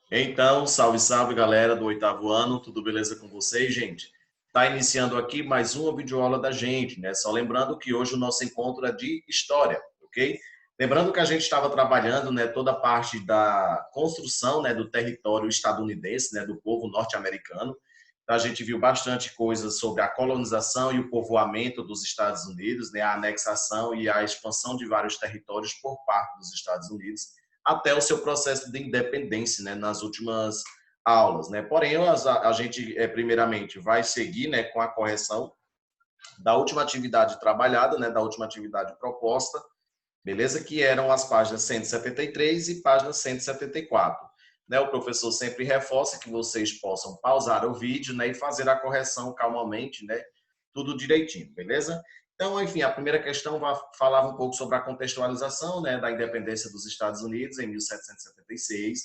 Então, salve, salve, galera do oitavo ano, tudo beleza com vocês, gente? Tá iniciando aqui mais uma videoaula da gente, né? Só lembrando que hoje o nosso encontro é de história, ok? Lembrando que a gente estava trabalhando, né, toda a parte da construção, né, do território estadunidense, né, do povo norte-americano. Então, a gente viu bastante coisas sobre a colonização e o povoamento dos Estados Unidos, né, a anexação e a expansão de vários territórios por parte dos Estados Unidos até o seu processo de independência, né, nas últimas aulas, né? Porém, a gente primeiramente vai seguir, né, com a correção da última atividade trabalhada, né, da última atividade proposta, beleza? Que eram as páginas 173 e página 174. Né, o professor sempre reforça que vocês possam pausar o vídeo, né, e fazer a correção calmamente, né, tudo direitinho, beleza? Então, enfim, a primeira questão falava um pouco sobre a contextualização, né, da independência dos Estados Unidos em 1776.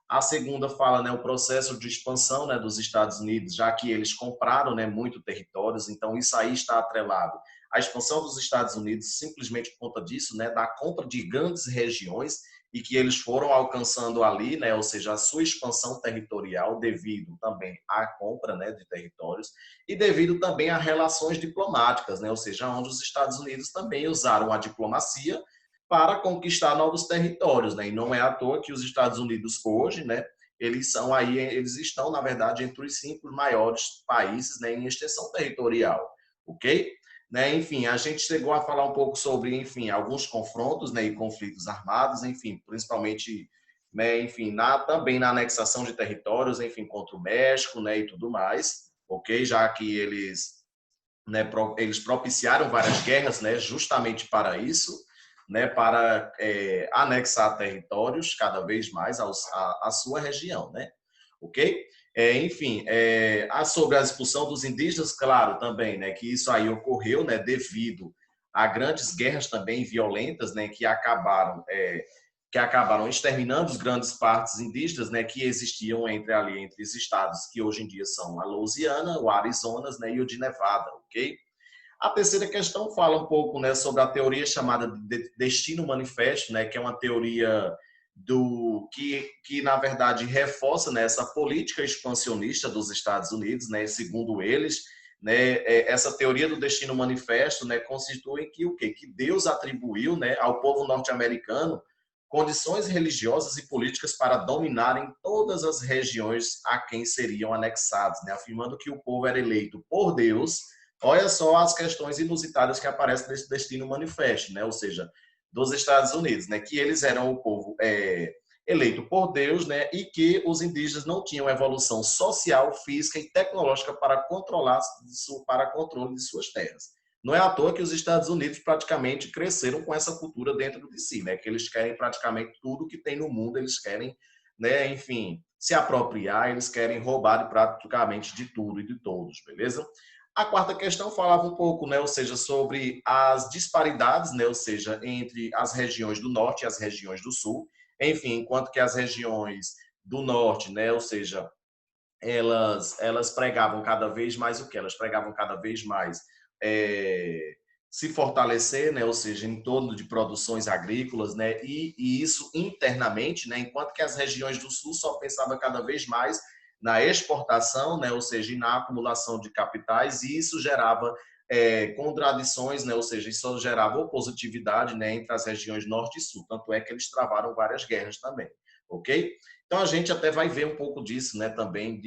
A segunda fala, né, o processo de expansão, né, dos Estados Unidos, já que eles compraram, né, muito territórios, então isso aí está atrelado à expansão dos Estados Unidos simplesmente por conta disso, né, da compra de grandes regiões e que eles foram alcançando ali, né, ou seja, a sua expansão territorial devido também à compra, né, de territórios e devido também a relações diplomáticas, né, ou seja, onde os Estados Unidos também usaram a diplomacia para conquistar novos territórios, né, e não é à toa que os Estados Unidos hoje, né, eles estão na verdade entre os 5 maiores países, né, em extensão territorial, ok? Né, enfim, a gente chegou a falar um pouco sobre, enfim, alguns confrontos, né, e conflitos armados, enfim, principalmente, né, enfim, também na anexação de territórios, enfim, contra o México, né, e tudo mais, ok? Já que eles propiciaram várias guerras, né, justamente para isso, né, para anexar territórios cada vez mais à sua região, né? Ok? Enfim, sobre a expulsão dos indígenas, claro, também, né, que isso aí ocorreu, né, devido a grandes guerras também violentas, né, que acabaram exterminando os grandes partes indígenas, né, que existiam entre os estados que hoje em dia são a Louisiana, o Arizona, né, e o de Nevada, ok? A terceira questão fala um pouco, né, sobre a teoria chamada de destino manifesto, né, que é uma teoria que na verdade reforça, né, essa política expansionista dos Estados Unidos, né, segundo eles, né, essa teoria do destino manifesto, né, constitui que o quê? Que Deus atribuiu, né, ao povo norte-americano condições religiosas e políticas para dominarem todas as regiões a quem seriam anexados, né, afirmando que o povo era eleito por Deus. Olha só as questões inusitadas que aparecem nesse destino manifesto, né? Ou seja, dos Estados Unidos, né? Que eles eram o povo eleito por Deus, né? E que os indígenas não tinham evolução social, física e tecnológica para controle de suas terras. Não é à toa que os Estados Unidos praticamente cresceram com essa cultura dentro de si, né? Que eles querem praticamente tudo que tem no mundo, eles querem, né? Enfim, se apropriar, eles querem roubar praticamente de tudo e de todos, beleza? A quarta questão falava um pouco, né, ou seja, sobre as disparidades, né, ou seja, entre as regiões do norte e as regiões do sul. Enfim, enquanto que as regiões do norte, né, ou seja, elas pregavam cada vez mais o que? Elas pregavam cada vez mais é, se fortalecer, né, ou seja, em torno de produções agrícolas, né, e isso internamente, né, enquanto que as regiões do sul só pensavam cada vez mais na exportação, né, ou seja, na acumulação de capitais, e isso gerava contradições, né, ou seja, isso gerava opositividade, né, entre as regiões norte e sul, tanto é que eles travaram várias guerras também, ok? Então a gente até vai ver um pouco disso, né, também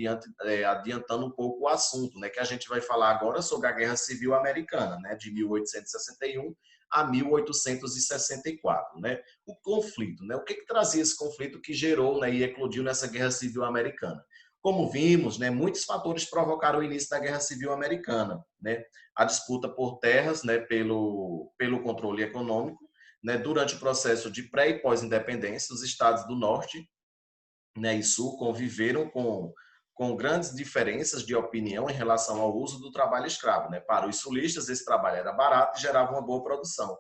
adiantando um pouco o assunto, né, que a gente vai falar agora sobre a Guerra Civil Americana, né, de 1861 a 1864, né? O conflito, né? O que trazia esse conflito que gerou, né, e eclodiu nessa Guerra Civil Americana? Como vimos, né, muitos fatores provocaram o início da Guerra Civil Americana, né? A disputa por terras, né, pelo controle econômico, né, durante o processo de pré e pós-independência, os estados do norte, né, e sul conviveram com grandes diferenças de opinião em relação ao uso do trabalho escravo. Né? Para os sulistas, esse trabalho era barato e gerava uma boa produção,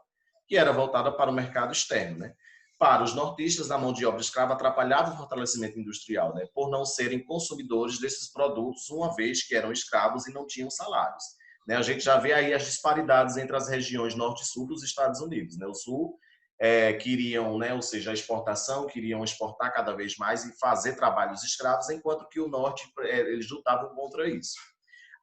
que era voltada para o mercado externo. Né? Para os nortistas, a mão de obra escrava atrapalhava o fortalecimento industrial, né? Por não serem consumidores desses produtos, uma vez que eram escravos e não tinham salários. Né? A gente já vê aí as disparidades entre as regiões norte e sul dos Estados Unidos. Né? O sul queriam, né, ou seja, a exportação, queriam exportar cada vez mais e fazer trabalhos escravos, enquanto que o norte, eles lutavam contra isso.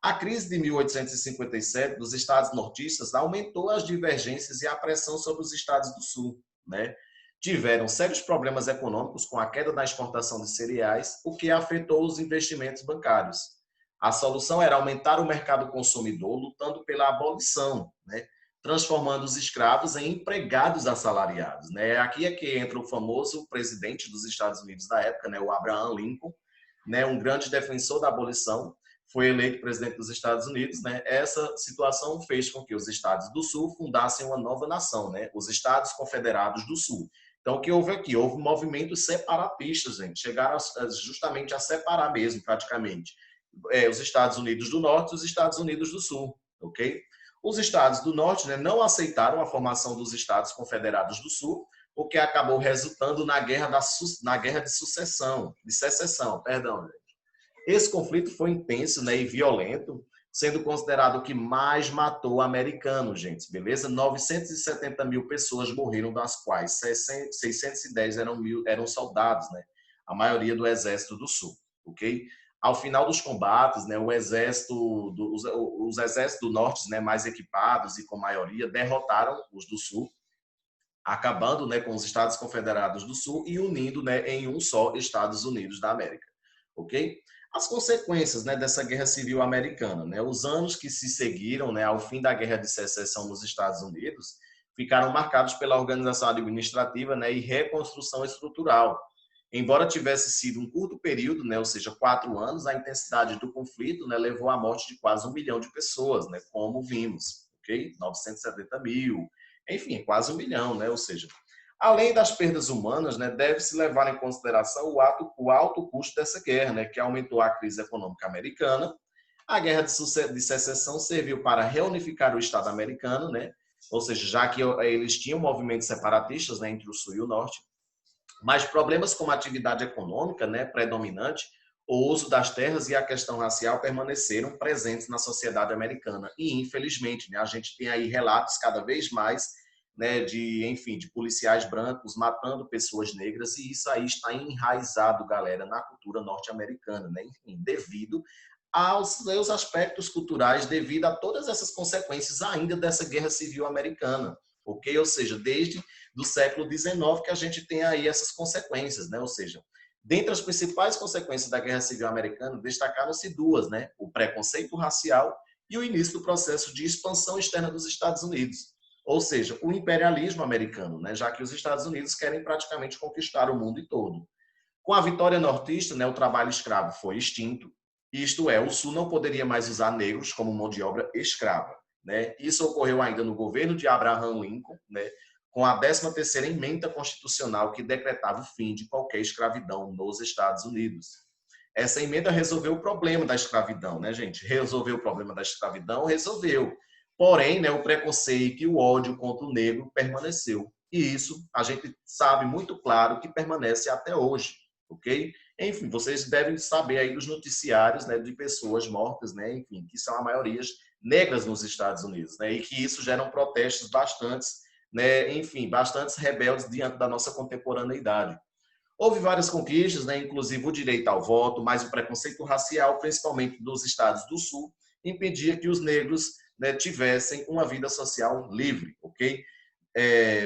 A crise de 1857 dos estados nortistas aumentou as divergências e a pressão sobre os estados do sul, né? Tiveram sérios problemas econômicos com a queda da exportação de cereais, o que afetou os investimentos bancários. A solução era aumentar o mercado consumidor, lutando pela abolição, né? Transformando os escravos em empregados assalariados, né? Aqui é que entra o famoso presidente dos Estados Unidos da época, né? O Abraham Lincoln, né? Um grande defensor da abolição, foi eleito presidente dos Estados Unidos, né? Essa situação fez com que os estados do Sul fundassem uma nova nação, né? Os Estados Confederados do Sul. Então, o que houve aqui? Houve movimentos separatistas, gente. Chegaram justamente a separar mesmo, praticamente, os Estados Unidos do Norte e os Estados Unidos do Sul, ok? Os estados do Norte, né, não aceitaram a formação dos Estados Confederados do Sul, o que acabou resultando na guerra de secessão, perdão. Esse conflito foi intenso, né, e violento, sendo considerado o que mais matou americanos, gente, beleza? 970 mil pessoas morreram, das quais 610 eram soldados, né? A maioria do Exército do Sul, ok? Ao final dos combates, né, os exércitos do Norte, né, mais equipados e com maioria, derrotaram os do Sul, acabando, né, com os Estados Confederados do Sul e unindo, né, em um só Estados Unidos da América, ok? As consequências, né, dessa guerra civil americana, né, os anos que se seguiram, né, ao fim da guerra de secessão nos Estados Unidos, ficaram marcados pela organização administrativa, né, e reconstrução estrutural. Embora tivesse sido um curto período, né, ou seja, 4 anos, a intensidade do conflito, né, levou à morte de quase 1 milhão de pessoas, né, como vimos, ok? 970 mil, enfim, quase 1 milhão, né, ou seja, além das perdas humanas, né, deve-se levar em consideração o alto custo dessa guerra, né, que aumentou a crise econômica americana. A guerra de secessão serviu para reunificar o Estado americano, né, ou seja, já que eles tinham movimentos separatistas, né, entre o Sul e o Norte, mas problemas como a atividade econômica, né, predominante, o uso das terras e a questão racial permaneceram presentes na sociedade americana. E, infelizmente, né, a gente tem aí relatos cada vez mais, né, de policiais brancos matando pessoas negras, e isso aí está enraizado, galera, na cultura norte-americana, né, enfim, devido aos seus aspectos culturais, devido a todas essas consequências ainda dessa guerra civil americana, ok? Ou seja, desde do século XIX que a gente tem aí essas consequências, né? Ou seja, dentre as principais consequências da Guerra Civil Americana, destacaram-se duas, né? O preconceito racial e o início do processo de expansão externa dos Estados Unidos. Ou seja, o imperialismo americano, né? Já que os Estados Unidos querem praticamente conquistar o mundo todo. Com a vitória nortista, né, o trabalho escravo foi extinto, isto é, o Sul não poderia mais usar negros como mão de obra escrava, né? Isso ocorreu ainda no governo de Abraham Lincoln, né, com a 13ª emenda constitucional que decretava o fim de qualquer escravidão nos Estados Unidos. Essa emenda resolveu o problema da escravidão, né, gente? Resolveu o problema da escravidão? Resolveu. Porém, né, o preconceito e o ódio contra o negro permaneceu. E isso a gente sabe muito claro que permanece até hoje, ok? Enfim, vocês devem saber aí dos noticiários, né, de pessoas mortas, né, enfim, que são a maioria negras nos Estados Unidos, né, e que isso geram protestos bastantes, né, enfim, bastantes rebeldes diante da nossa contemporaneidade. Houve várias conquistas, né, inclusive o direito ao voto, mas o preconceito racial, principalmente dos estados do Sul, impedia que os negros, né, tivessem uma vida social livre, ok?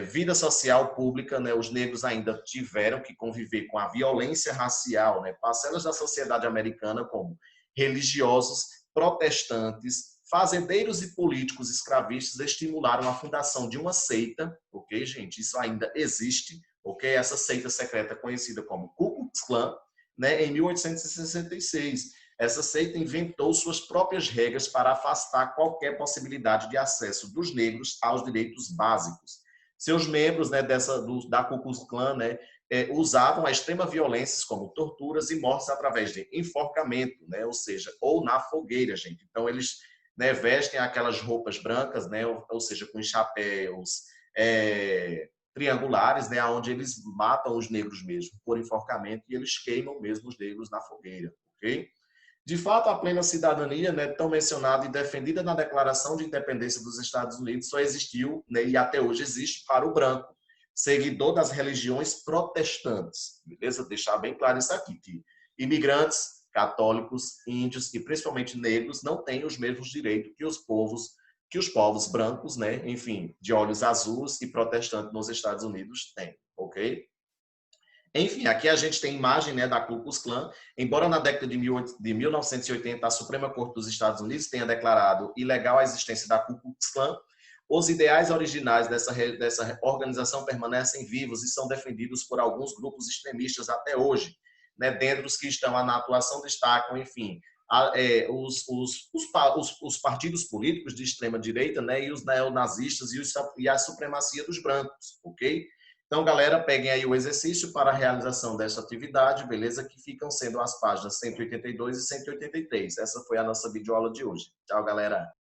Vida social pública, né, os negros ainda tiveram que conviver com a violência racial, né, parcelas da sociedade americana como religiosos, protestantes, fazendeiros e políticos escravistas estimularam a fundação de uma seita, ok, gente? Isso ainda existe, ok? Essa seita secreta conhecida como Ku Klux Klan, né, em 1866. Essa seita inventou suas próprias regras para afastar qualquer possibilidade de acesso dos negros aos direitos básicos. Seus membros, né, da Ku Klux Klan, né, usavam a extrema violência como torturas e mortes através de enforcamento, né, ou seja, ou na fogueira, gente. Então, eles, né, vestem aquelas roupas brancas, né, ou seja, com chapéus triangulares, né, onde eles matam os negros mesmo, por enforcamento, e eles queimam mesmo os negros na fogueira, ok? De fato, a plena cidadania, né, tão mencionada e defendida na Declaração de Independência dos Estados Unidos, só existiu, né, e até hoje existe, para o branco. seguidor das religiões protestantes, beleza? Deixar bem claro isso aqui, que imigrantes, católicos, índios e principalmente negros não têm os mesmos direitos que os povos brancos, né? Enfim, de olhos azuis e protestantes nos Estados Unidos têm, ok? Enfim, aqui a gente tem imagem, né, da Ku Klux Klan. Embora na década de 1980 a Suprema Corte dos Estados Unidos tenha declarado ilegal a existência da Ku Klux Klan, os ideais originais dessa organização permanecem vivos e são defendidos por alguns grupos extremistas até hoje, né, dentre os que estão na atuação destacam, enfim, os partidos políticos de extrema direita, né, e os neonazistas e a supremacia dos brancos, ok? Então, galera, peguem aí o exercício para a realização dessa atividade, beleza? Que ficam sendo as páginas 182 e 183. Essa foi a nossa videoaula de hoje. Tchau, galera!